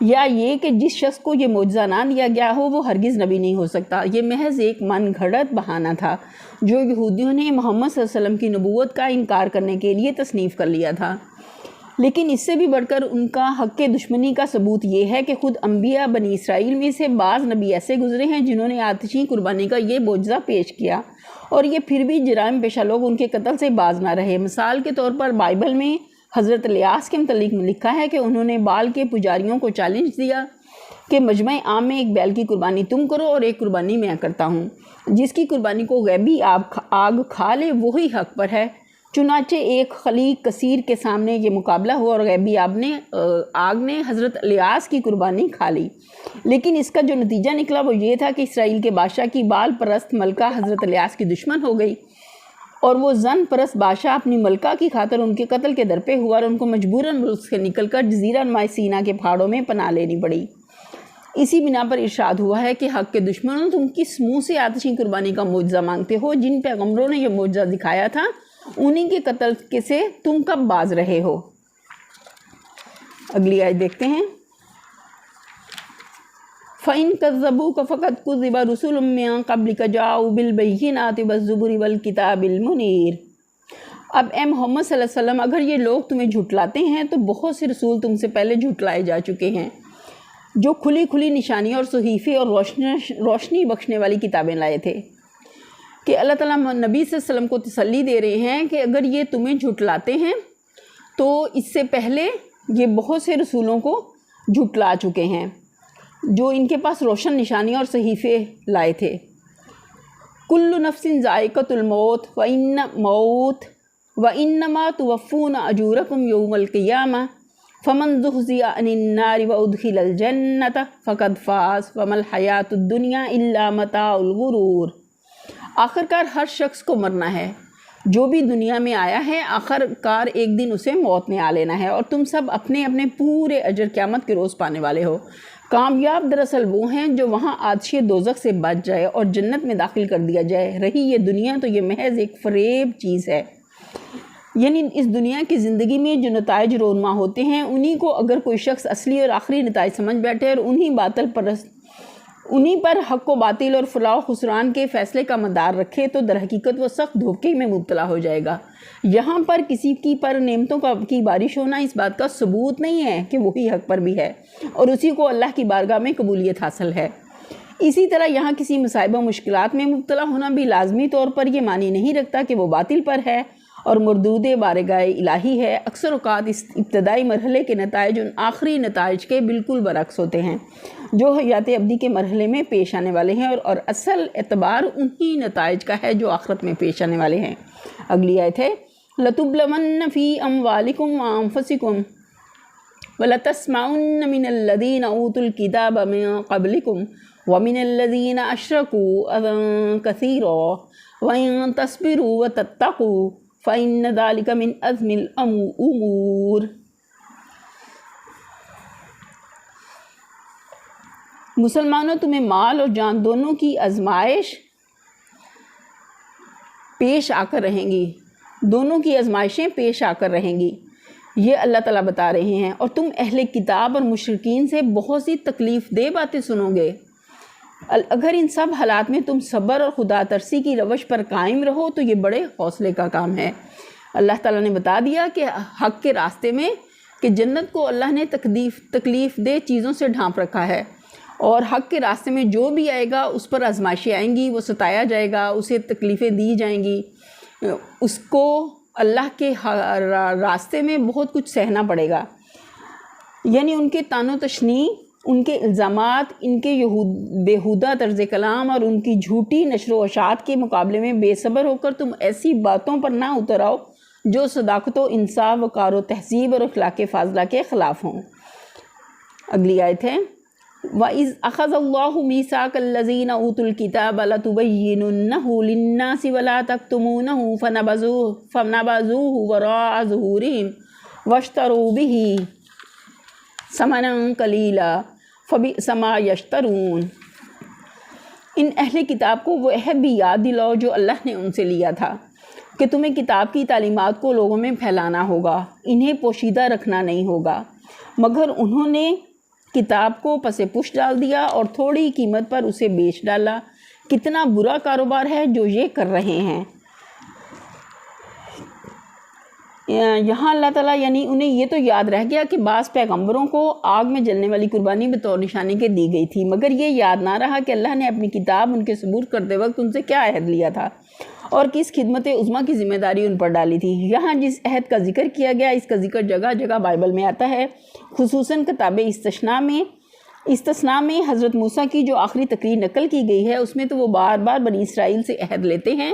یا یہ کہ جس شخص کو یہ معجزہ نہ دیا گیا ہو وہ ہرگز نبی نہیں ہو سکتا۔ یہ محض ایک من گھڑت بہانہ تھا جو یہودیوں نے محمد صلی اللہ علیہ وسلم کی نبوت کا انکار کرنے کے لیے تصنیف کر لیا تھا۔ لیکن اس سے بھی بڑھ کر ان کا حق دشمنی کا ثبوت یہ ہے کہ خود انبیاء بنی اسرائیل میں سے بعض نبی ایسے گزرے ہیں جنہوں نے آتشی قربانی کا یہ معجزہ پیش کیا، اور یہ پھر بھی جرائم پیشہ لوگ ان کے قتل سے باز نہ رہے۔ مثال کے طور پر بائبل میں حضرت الیاس کے متعلق لکھا ہے کہ انہوں نے بال کے پجاریوں کو چیلنج دیا کہ مجمع عام میں ایک بیل کی قربانی تم کرو اور ایک قربانی میں کرتا ہوں، جس کی قربانی کو غیبی آگ کھا لے وہی حق پر ہے۔ چنانچہ ایک خلیق کثیر کے سامنے یہ مقابلہ ہوا اور غیبی آگ نے حضرت الیاس کی قربانی کھا لی، لیکن اس کا جو نتیجہ نکلا وہ یہ تھا کہ اسرائیل کے بادشاہ کی بال پرست ملکہ حضرت الیاس کی دشمن ہو گئی، اور وہ زن پرست بادشاہ اپنی ملکہ کی خاطر ان کے قتل کے در پہ ہوا اور ان کو مجبوراً ملک سے نکل کر جزیرہ نمائے سینا کے پہاڑوں میں پناہ لینی پڑی۔ اسی بنا پر ارشاد ہوا ہے کہ حق کے دشمنوں تم کس منہ سے آتشی قربانی کا معجزہ مانگتے ہو؟ جن پیغمبروں نے یہ معجزہ دکھایا تھا انہی کے قتل سے تم کب باز رہے ہو؟ اگلی آیت دیکھتے ہیں۔ فَإِن كَذَّبُوكَ فَقَدْ كُذِّبَ رُسُلٌ مِّن قَبْلِكَ جَاءُوا بِالْبَيِّنَاتِ وَالزُّبُرِ وَالْكِتَابِ الْمُنِيرِ۔ اب اے محمد صلی اللہ علیہ وسلم، اگر یہ لوگ تمہیں جھٹلاتے ہیں تو بہت سے رسول تم سے پہلے جھٹلائے جا چکے ہیں جو کھلی کھلی نشانیاں اور صحیفے اور روشنی بخشنے والی کتابیں لائے تھے، کہ اللہ تعالیٰ نبی صلی اللہ علیہ وسلم کو تسلی دے رہے ہیں کہ اگر یہ تمہیں جھٹلاتے ہیں تو اس سے پہلے یہ بہت سے رسولوں کو جھٹلا چکے ہیں جو ان کے پاس روشن نشانیاں اور صحیفے لائے تھے۔ کل نفس ذائقۃ الموت وإنما توفون أجوركم يوم القيامة فمن زحزح عن النار وأدخل الجنة فقد فاز وما الحياة الدنيا إلا متاع الغرور۔ آخرکار ہر شخص کو مرنا ہے، جو بھی دنیا میں آیا ہے آخرکار ایک دن اسے موت نے آ لینا ہے، اور تم سب اپنے اپنے پورے اجر قیامت کے روز پانے والے ہو۔ کامیاب دراصل وہ ہیں جو وہاں آتش دوزخ سے بچ جائے اور جنت میں داخل کر دیا جائے۔ رہی یہ دنیا تو یہ محض ایک فریب چیز ہے، یعنی اس دنیا کی زندگی میں جو نتائج رونما ہوتے ہیں انہی کو اگر کوئی شخص اصلی اور آخری نتائج سمجھ بیٹھے اور انہی پر حق و باطل اور فلاح و خسران کے فیصلے کا مدار رکھے تو در حقیقت وہ سخت دھوکے میں مبتلا ہو جائے گا۔ یہاں پر کسی کی پر نعمتوں کی بارش ہونا اس بات کا ثبوت نہیں ہے کہ وہی حق پر بھی ہے اور اسی کو اللہ کی بارگاہ میں قبولیت حاصل ہے۔ اسی طرح یہاں کسی مصائب و مشکلات میں مبتلا ہونا بھی لازمی طور پر یہ معنی نہیں رکھتا کہ وہ باطل پر ہے اور مردود بارگاہ الہی ہے۔ اکثر اوقات اس ابتدائی مرحلے کے نتائج ان آخری نتائج کے بالکل برعکس ہوتے ہیں جو حیات ابدی کے مرحلے میں پیش آنے والے ہیں، اور اصل اعتبار انہی نتائج کا ہے جو آخرت میں پیش آنے والے ہیں۔ اگلی آیت ہے لَتُبْلَوَنَّ فِي أَمْوَالِكُمْ وَأَنفُسِكُمْ وَلَتَسْمَعُنَّ مِنَ الَّذِينَ أُوتُوا الْكِتَابَ مِن قَبْلِكُمْ وَمِنَ الَّذِينَ أَشْرَكُوا أَذًى كَثِيرًا وَإِن تَصْبِرُوا وَتَتَّقُوا فَإِنَّ ذَلِكَ مِنْ عَزْمِ الْأُمُورِ۔ مسلمانوں، تمہیں مال اور جان دونوں کی آزمائش پیش آ کر رہیں گی، دونوں کی آزمائشیں پیش آ کر رہیں گی، یہ اللہ تعالیٰ بتا رہے ہیں، اور تم اہل کتاب اور مشرکین سے بہت سی تکلیف دہ باتیں سنو گے۔ اگر ان سب حالات میں تم صبر اور خدا ترسی کی روش پر قائم رہو تو یہ بڑے حوصلے کا کام ہے۔ اللہ تعالیٰ نے بتا دیا کہ حق کے راستے میں کہ جنت کو اللہ نے تکلیف دہ چیزوں سے ڈھانپ رکھا ہے، اور حق کے راستے میں جو بھی آئے گا اس پر آزمائشیں آئیں گی، وہ ستایا جائے گا، اسے تکلیفیں دی جائیں گی، اس کو اللہ کے راستے میں بہت کچھ سہنا پڑے گا۔ یعنی ان کے طعن و تشنیع، ان کے الزامات، ان کے بیہودہ طرز کلام اور ان کی جھوٹی نشر و اشاعت کے مقابلے میں بے صبر ہو کر تم ایسی باتوں پر نہ اتر آؤ جو صداقت و انصاف، وقار و تہذیب اور اخلاق فاضلہ کے خلاف ہوں۔ اگلی آیت ہے وَإِذْ أَخَذَ اللَّهُ مِيثَاقَ الَّذِينَ أُوتُوا الْكِتَابَ لَتُبَيِّنُنَّهُ لِلنَّاسِ وَلَا تَكْتُمُونَهُ فَنَبَذُوهُ وَرَاءَ ظُهُورِهِمْ وَاشْتَرَوْا بِهِ ثَمَنًا قَلِيلًا فَبِئْسَ مَا يَشْتَرُونَ۔ ان اہل کتاب کو وہ عہد بھی یاد دلاؤ جو اللہ نے ان سے لیا تھا کہ تمہیں کتاب کی تعلیمات کو لوگوں میں پھیلانا ہوگا، انہیں پوشیدہ رکھنا نہیں ہوگا، مگر انہوں نے کتاب کو پس پش ڈال دیا اور تھوڑی قیمت پر اسے بیچ ڈالا۔ کتنا برا کاروبار ہے جو یہ کر رہے ہیں۔ یہاں اللہ تعالیٰ یعنی انہیں یہ تو یاد رہ گیا کہ بعض پیغمبروں کو آگ میں جلنے والی قربانی بطور نشانی کے دی گئی تھی، مگر یہ یاد نہ رہا کہ اللہ نے اپنی کتاب ان کے ثبوت کرتے وقت ان سے کیا عہد لیا تھا اور کس خدمت عظمیٰ کی ذمہ داری ان پر ڈالی تھی۔ یہاں جس عہد کا ذکر کیا گیا اس کا ذکر جگہ جگہ بائبل میں آتا ہے، خصوصاً کتاب استثناء میں حضرت موسیٰ کی جو آخری تقریر نقل کی گئی ہے اس میں تو وہ بار بار بنی اسرائیل سے عہد لیتے ہیں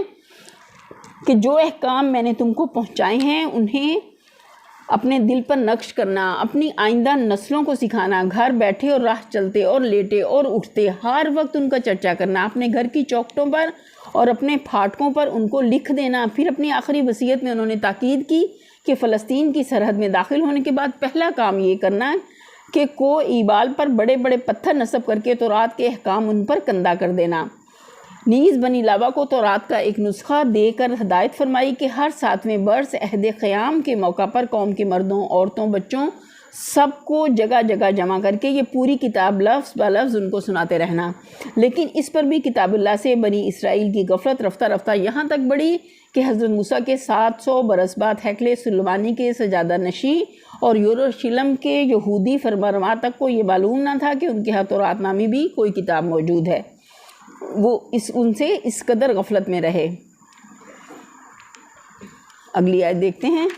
کہ جو احکام میں نے تم کو پہنچائے ہیں انہیں اپنے دل پر نقش کرنا، اپنی آئندہ نسلوں کو سکھانا، گھر بیٹھے اور راہ چلتے اور لیٹے اور اٹھتے ہر وقت ان کا چرچا کرنا، اپنے گھر کی چوکھٹوں پر اور اپنے پھاٹکوں پر ان کو لکھ دینا۔ پھر اپنی آخری وصیت میں انہوں نے تاکید کی کہ فلسطین کی سرحد میں داخل ہونے کے بعد پہلا کام یہ کرنا کہ کو ایبال پر بڑے بڑے پتھر نصب کر کے تورات کے احکام ان پر کندہ کر دینا۔ نیز بنی لاوا کو تورات کا ایک نسخہ دے کر ہدایت فرمائی کہ ہر 7ویں برس عہد قیام کے موقع پر قوم کے مردوں، عورتوں، بچوں سب کو جگہ جگہ جمع کر کے یہ پوری کتاب لفظ بہ لفظ ان کو سناتے رہنا۔ لیکن اس پر بھی کتاب اللہ سے بنی اسرائیل کی غفلت رفتہ رفتہ یہاں تک بڑھی کہ حضرت موسیٰ کے 700 برس بعد ہیکل سلیمانی کے سجادہ نشین اور یروشلم کے یہودی فرمانروا تک کو یہ معلوم نہ تھا کہ ان کے ہاں تورات نامی بھی کوئی کتاب موجود ہے۔ وہ ان سے اس قدر غفلت میں رہے۔ اگلی آیت دیکھتے ہیں۔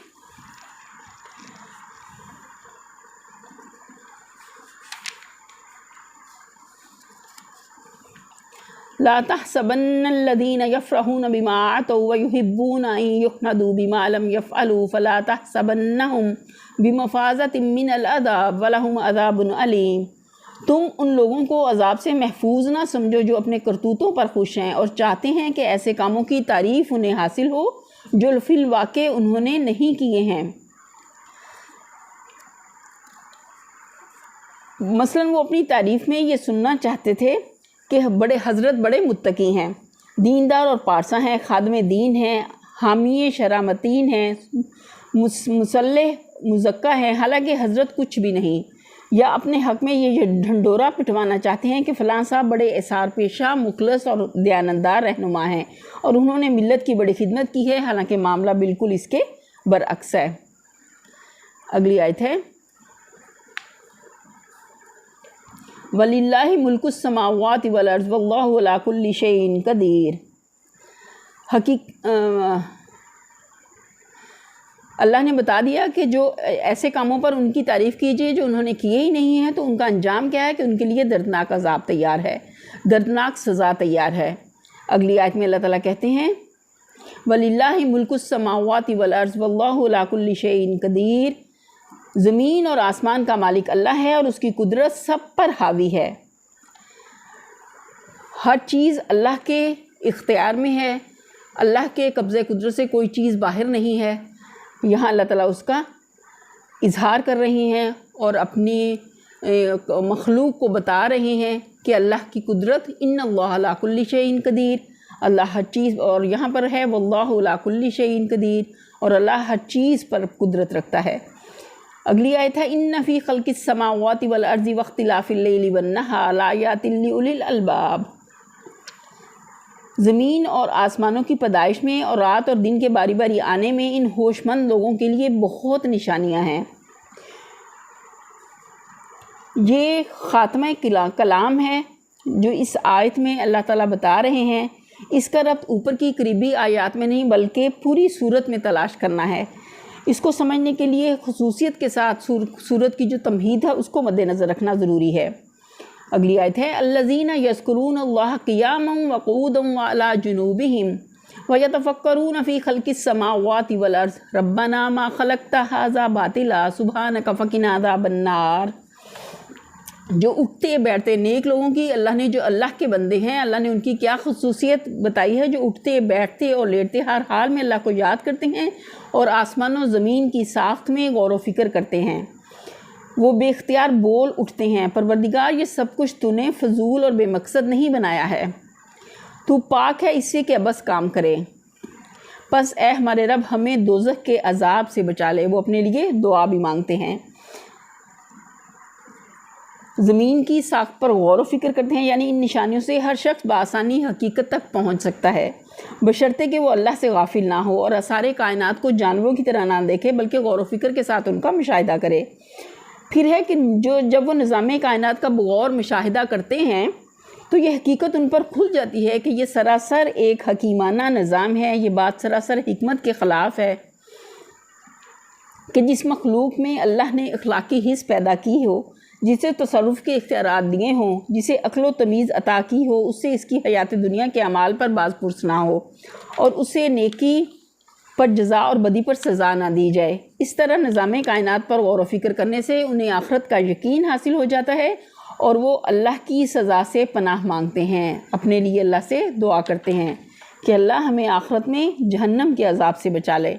لا تحسبن الذين يفرحون بما أتوا ويحبون أن يحمدوا بما لم يفعلوا فلا تحسبنهم بمفازة من العذاب ولهم عذاب أليم۔ تم ان لوگوں کو عذاب سے محفوظ نہ سمجھو جو اپنے کرتوتوں پر خوش ہیں اور چاہتے ہیں کہ ایسے کاموں کی تعریف انہیں حاصل ہو جو فی الواقع انہوں نے نہیں کیے ہیں۔ مثلاً وہ اپنی تعریف میں یہ سننا چاہتے تھے کہ حضرت بڑے متقی ہیں، دیندار اور پارسا ہیں، خادم دین ہیں، حامی شرع متین ہیں، مصلح مزکہ ہیں، حالانکہ حضرت کچھ بھی نہیں۔ یا اپنے حق میں یہ ڈھنڈورا پٹوانا چاہتے ہیں کہ فلاں صاحب بڑے اثار پیشہ، مخلص اور دیانتدار رہنما ہیں اور انہوں نے ملت کی بڑی خدمت کی ہے، حالانکہ معاملہ بالکل اس کے برعکس ہے۔ اگلی آیت ہے وَلِلَّهِ مُلْكُ السَّمَاوَاتِ وَالْأَرْضِ وَاللَّهُ عَلَىٰ كُلِّ شَيْءٍ قَدِيرٌ۔ اللہ نے بتا دیا کہ جو ایسے کاموں پر ان کی تعریف کیجیے جو انہوں نے کیے ہی نہیں ہیں تو ان کا انجام کیا ہے کہ ان کے لیے دردناک عذاب تیار ہے، دردناک سزا تیار ہے۔ اگلی آیت میں اللہ تعالیٰ کہتے ہیں وَلِلَّهِ مُلْكُ السَّمَاوَاتِ وَالْأَرْضِ وَاللَّهُ عَلَىٰ كُلِّ شَيْءٍ قَدِيرٌ۔ زمین اور آسمان کا مالک اللہ ہے اور اس کی قدرت سب پر حاوی ہے۔ ہر چیز اللہ کے اختیار میں ہے، اللہ کے قبضے قدرت سے کوئی چیز باہر نہیں ہے۔ یہاں اللہ تعالیٰ اس کا اظہار کر رہے ہیں اور اپنی مخلوق کو بتا رہے ہیں کہ اللہ کی قدرت ان اللہ علی کل شیء قدیر، اللہ ہر چیز، اور یہاں پر ہے واللہ علی کل شیء قدیر، اور اللہ ہر چیز پر قدرت رکھتا ہے۔ اگلی آیت ہے ان فی خلق السماوات والارض واختلاف اللیل والنہار لآیات لأولی الالباب۔ زمین اور آسمانوں کی پیدائش میں اور رات اور دن کے باری باری آنے میں ان ہوش مند لوگوں کے لیے بہت نشانیاں ہیں۔ یہ خاتمہ کلام ہے جو اس آیت میں اللہ تعالیٰ بتا رہے ہیں۔ اس کا ربط اوپر کی قریبی آیات میں نہیں بلکہ پوری سورت میں تلاش کرنا ہے۔ اس کو سمجھنے کے لیے خصوصیت کے ساتھ سورت کی جو تمہید ہے اس کو مد نظر رکھنا ضروری ہے۔ اگلی آیت ہے الذین یذکرون اللہ قیاما وقعودا وعلی جنوبہم ویتفکرون فی خلق السماوات والارض ربنا ما خلقت ھذا باطلا سبحانک فقنا عذاب النار۔ جو اٹھتے بیٹھتے نیک لوگوں کی اللہ نے، جو اللہ کے بندے ہیں، اللہ نے ان کی کیا خصوصیت بتائی ہے، جو اٹھتے بیٹھتے اور لیٹتے ہر حال میں اللہ کو یاد کرتے ہیں اور آسمان و زمین کی ساخت میں غور و فکر کرتے ہیں۔ وہ بے اختیار بول اٹھتے ہیں پروردگار یہ سب کچھ تو نے فضول اور بے مقصد نہیں بنایا ہے، تو پاک ہے اس سے کہ بس کام کرے، پس اے ہمارے رب ہمیں دوزخ کے عذاب سے بچا لے۔ وہ اپنے لیے دعا بھی مانگتے ہیں۔ زمین کی ساخت پر غور و فکر کرتے ہیں، یعنی ان نشانیوں سے ہر شخص بآسانی حقیقت تک پہنچ سکتا ہے، بشرطے کہ وہ اللہ سے غافل نہ ہو اور سارے کائنات کو جانوروں کی طرح نہ دیکھے بلکہ غور و فکر کے ساتھ ان کا مشاہدہ کرے۔ پھر ہے کہ جب وہ نظام کائنات کا بغور مشاہدہ کرتے ہیں تو یہ حقیقت ان پر کھل جاتی ہے کہ یہ سراسر ایک حکیمانہ نظام ہے۔ یہ بات سراسر حکمت کے خلاف ہے کہ جس مخلوق میں اللہ نے اخلاقی حس پیدا کی ہو، جسے تصرف کے اختیارات دیے ہوں، جسے عقل و تمیز عطا کی ہو، اس سے اس کی حیات دنیا کے اعمال پر باز پرس نہ ہو اور اسے نیکی پر جزا اور بدی پر سزا نہ دی جائے۔ اس طرح نظام کائنات پر غور و فکر کرنے سے انہیں آخرت کا یقین حاصل ہو جاتا ہے اور وہ اللہ کی سزا سے پناہ مانگتے ہیں، اپنے لیے اللہ سے دعا کرتے ہیں کہ اللہ ہمیں آخرت میں جہنم کے عذاب سے بچا لے۔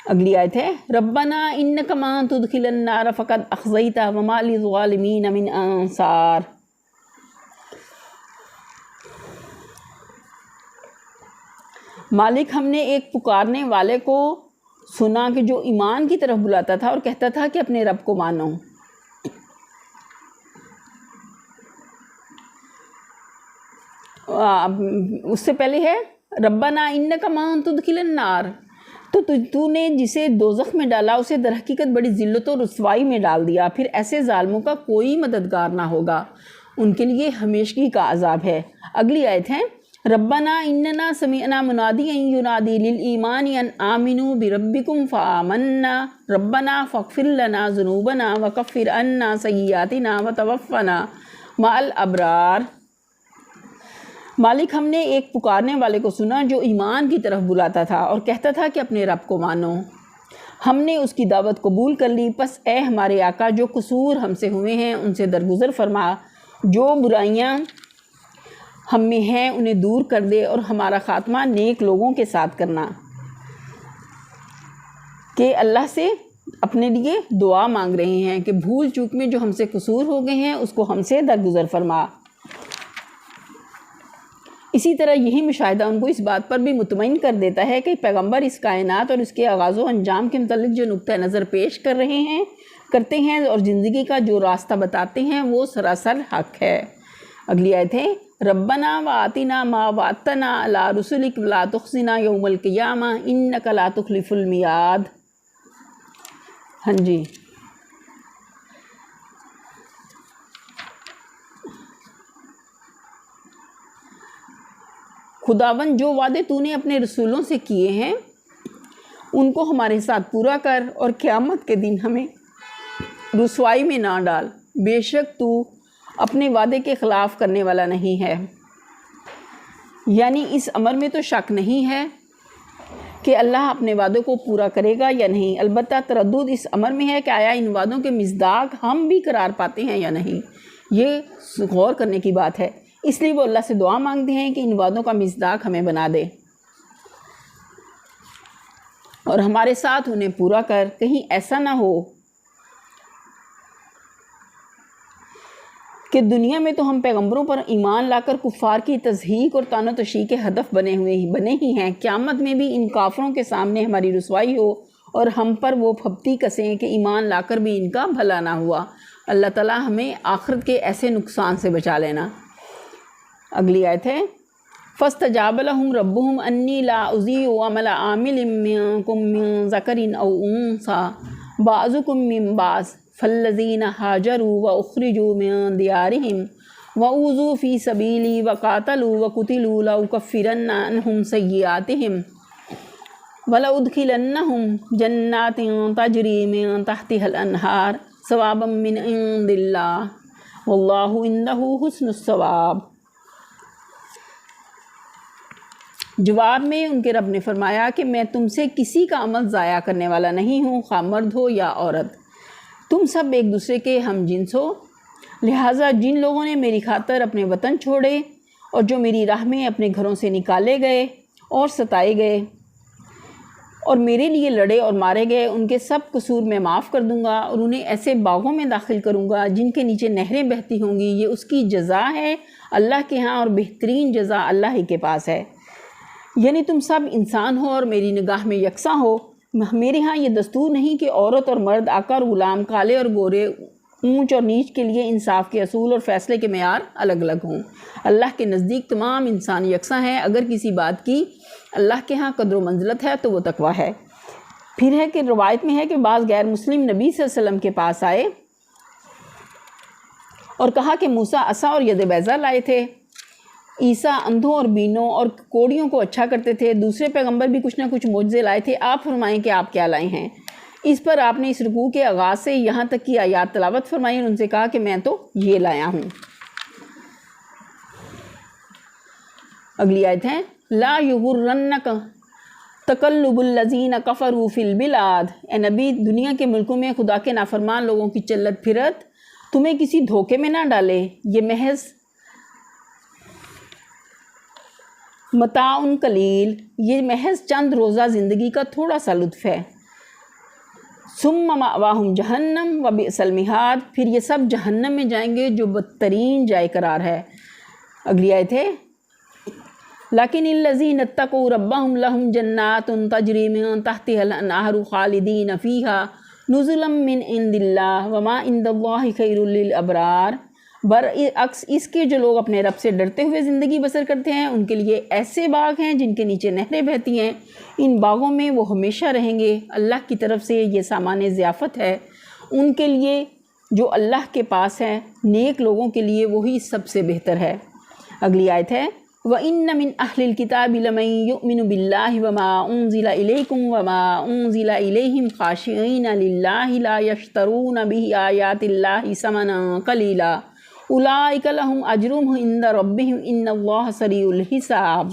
اگلی آیت ہے ربنا انک من تدخل النار فقد اخزیتہ وما للظالمین من انصار۔ مالک، ہم نے ایک پکارنے والے کو سنا کہ جو ایمان کی طرف بلاتا تھا اور کہتا تھا کہ اپنے رب کو مانو۔ اس سے پہلے ہے ربنا انک من تدخل النار، تو نے جسے دوزخ میں ڈالا اسے در حقیقت بڑی ذلت و رسوائی میں ڈال دیا، پھر ایسے ظالموں کا کوئی مددگار نہ ہوگا، ان کے لیے ہمیشگی کا عذاب ہے۔ اگلی آیت ہے ربنا اننا سمعنا منادیا ینادی للایمان ان آمنوا بربکم فآمنا ربنا فاغفر لنا ذنوبنا وکفر عنا سیئاتنا وتوفنا مع الابرار۔ مالک، ہم نے ایک پکارنے والے کو سنا جو ایمان کی طرف بلاتا تھا اور کہتا تھا کہ اپنے رب کو مانو، ہم نے اس کی دعوت قبول کر لی، پس اے ہمارے آقا جو قصور ہم سے ہوئے ہیں ان سے درگزر فرما، جو برائیاں ہم میں ہیں انہیں دور کر دے اور ہمارا خاتمہ نیک لوگوں کے ساتھ کرنا۔ کہ اللہ سے اپنے لیے دعا مانگ رہے ہیں کہ بھول چوک میں جو ہم سے قصور ہو گئے ہیں اس کو ہم سے درگزر فرما۔ اسی طرح یہی مشاہدہ ان کو اس بات پر بھی مطمئن کر دیتا ہے کہ پیغمبر اس کائنات اور اس کے آغاز و انجام کے متعلق جو نقطہ نظر پیش کرتے ہیں اور زندگی کا جو راستہ بتاتے ہیں وہ سراسر حق ہے۔ اگلی آیت ہے ربنا وآتنا ما وعدتنا علی رسلک ولا تخزنا یوم القیامہ انک لا تخلف المیعاد۔ ہاں جی، خداوند جو وعدے تو نے اپنے رسولوں سے کیے ہیں ان کو ہمارے ساتھ پورا کر اور قیامت کے دن ہمیں رسوائی میں نہ ڈال، بے شک تو اپنے وعدے کے خلاف کرنے والا نہیں ہے۔ یعنی اس امر میں تو شک نہیں ہے کہ اللہ اپنے وعدوں کو پورا کرے گا یا نہیں، البتہ تردد اس امر میں ہے کہ آیا ان وعدوں کے مصداق ہم بھی قرار پاتے ہیں یا نہیں، یہ غور کرنے کی بات ہے۔ اس لیے وہ اللہ سے دعا مانگتے ہیں کہ ان وعدوں کا مصداق ہمیں بنا دے اور ہمارے ساتھ انہیں پورا کر، کہیں ایسا نہ ہو کہ دنیا میں تو ہم پیغمبروں پر ایمان لا کر کفار کی تضحیق اور طعن و تشیع کے ہدف بنے ہی ہیں، قیامت میں بھی ان کافروں کے سامنے ہماری رسوائی ہو اور ہم پر وہ پھپتی کسیں کہ ایمان لا کر بھی ان کا بھلا نہ ہوا۔ اللہ تعالیٰ ہمیں آخرت کے ایسے نقصان سے بچا لینا۔ اگلی آیت ہے فاستجاب لهم ربهم انی لا اضیع عمل عامل منکم من ذکر او انثی بعضکم من بعض فالذین ہاجروا واخرجوا من دیارہم واوذوا فی سبیلی وقاتلوا وقتلوا لأکفرن عنہم سیئاتہم ولأدخلنہم جنات تجری من تحتها الانہار ثوابا من عند اللہ واللہ عندہ حسن الثواب۔ جواب میں ان کے رب نے فرمایا کہ میں تم سے کسی کا عمل ضائع کرنے والا نہیں ہوں، خواہ مرد ہو یا عورت، تم سب ایک دوسرے کے ہم جنس ہو، لہٰذا جن لوگوں نے میری خاطر اپنے وطن چھوڑے اور جو میری راہ میں اپنے گھروں سے نکالے گئے اور ستائے گئے اور میرے لیے لڑے اور مارے گئے، ان کے سب قصور میں معاف کر دوں گا اور انہیں ایسے باغوں میں داخل کروں گا جن کے نیچے نہریں بہتی ہوں گی، یہ اس کی جزا ہے اللہ کے ہاں اور بہترین جزا اللہ ہی کے پاس ہے۔ یعنی تم سب انسان ہو اور میری نگاہ میں یکساں ہو، میرے ہاں یہ دستور نہیں کہ عورت اور مرد، آقا اور غلام، کالے اور گورے، اونچ اور نیچ کے لیے انصاف کے اصول اور فیصلے کے معیار الگ الگ ہوں۔ اللہ کے نزدیک تمام انسان یکساں ہیں، اگر کسی بات کی اللہ کے ہاں قدر و منزلت ہے تو وہ تقویٰ ہے۔ پھر ہے کہ روایت میں ہے کہ بعض غیر مسلم نبی صلی اللہ علیہ وسلم کے پاس آئے اور کہا کہ موسیٰ عصا اور ید بیضا لائے تھے، عیسیٰ اندھوں اور بینوں اور کوڑیوں کو اچھا کرتے تھے، دوسرے پیغمبر بھی کچھ نہ کچھ معجزے لائے تھے، آپ فرمائیں کہ آپ کیا لائے ہیں؟ اس پر آپ نے اس رکوع کے آغاز سے یہاں تک کی آیات تلاوت فرمائی اور ان سے کہا کہ میں تو یہ لایا ہوں۔ اگلی آیت ہے لا یغرنک تقلب الذین کفروا فی البلاد، اے نبی دنیا کے ملکوں میں خدا کے نافرمان لوگوں کی چلت پھرت تمہیں کسی دھوکے میں نہ ڈالے، یہ محض متاع قلیل، یہ محض چند روزہ زندگی کا تھوڑا سا لطف ہے۔ ثم مأواہم جہنم وبئس المہاد، پھر یہ سب جہنم میں جائیں گے جو بدترین جائے قرار ہے۔ اگلی آیت ہے لیکن الذین اتقوا ربہم لہم جنات تجری من تحتہا الانہار خالدین فیہا نزلا من عند اللہ وما عند اللہ خیر للابرار، برعکس اس کے جو لوگ اپنے رب سے ڈرتے ہوئے زندگی بسر کرتے ہیں ان کے لیے ایسے باغ ہیں جن کے نیچے نہریں بہتی ہیں، ان باغوں میں وہ ہمیشہ رہیں گے، اللہ کی طرف سے یہ سامان ضیافت ہے ان کے لیے جو اللہ کے پاس ہے، نیک لوگوں کے لیے وہی سب سے بہتر ہے۔ اگلی آیت ہے وَإِنَّ مِنْ أَهْلِ الْكِتَابِ لَمَن يُؤْمِنُ بِاللَّهِ وَمَا أُنزِلَ إِلَيْكُمْ وَمَا أُنزِلَ إِلَيْهِمْ خَاشِعِينَ لِلَّهِ لَا يَشْتَرُونَ بِآيَاتِ اللَّهِ ثَمَنًا قَلِيلًا أُولَٰئِكَ لَهُمْ أَجْرُهُمْ عِندَ رَبِّهِمْ إِنَّ اللَّهَ سَرِيعُ الْحِسَابِ۔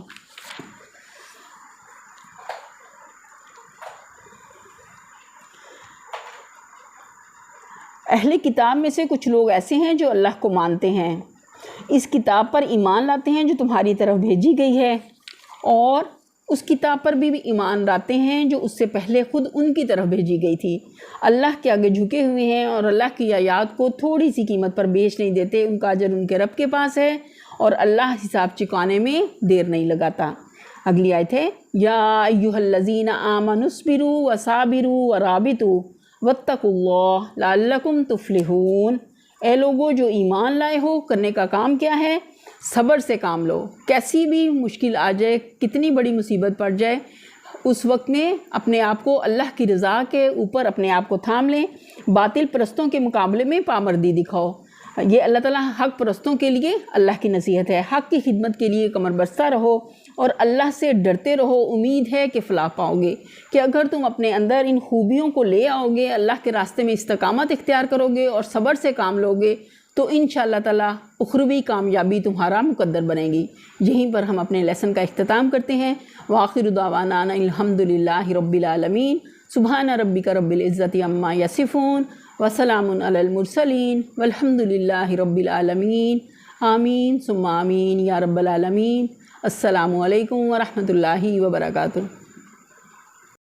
اہل کتاب میں سے کچھ لوگ ایسے ہیں جو اللہ کو مانتے ہیں، اس کتاب پر ایمان لاتے ہیں جو تمہاری طرف بھیجی گئی ہے، اور اس کتاب پر بھی ایمان لاتے ہیں جو اس سے پہلے خود ان کی طرف بھیجی گئی تھی، اللہ کے آگے جھکے ہوئے ہیں اور اللہ کی آیات کو تھوڑی سی قیمت پر بیچ نہیں دیتے، ان کا اجر ان کے رب کے پاس ہے اور اللہ حساب چکانے میں دیر نہیں لگاتا۔ اگلی آیت ہے یا ایھا الذین آمنوا اصبروا وصابروا ورابطوا واتقوا اللہ لعلکم تفلحون، اے لوگوں جو ایمان لائے ہو، کرنے کا کام کیا ہے؟ صبر سے کام لو، کیسی بھی مشکل آ جائے، کتنی بڑی مصیبت پڑ جائے، اس وقت میں اپنے آپ کو اللہ کی رضا کے اوپر اپنے آپ کو تھام لیں، باطل پرستوں کے مقابلے میں پامردی دکھاؤ۔ یہ اللہ تعالیٰ حق پرستوں کے لیے اللہ کی نصیحت ہے، حق کی خدمت کے لیے کمر بستہ رہو اور اللہ سے ڈرتے رہو، امید ہے کہ فلاح پاؤ گے، کہ اگر تم اپنے اندر ان خوبیوں کو لے آؤ گے، اللہ کے راستے میں استقامت اختیار کرو گے اور صبر سے کام لو گے تو انشاءاللہ تعالیٰ اخروی کامیابی تمہارا مقدر بنے گی۔ یہیں پر ہم اپنے لیسن کا اختتام کرتے ہیں۔ وآخر دعوانا الحمدللہ رب العالمین، سبحان ربک رب العزت عما یصفون وسلام علی المرسلین والحمدللہ رب العالمین، آمین ثم آمین یا رب العالمین۔ السلام علیکم ورحمۃ اللہ وبرکاتہ۔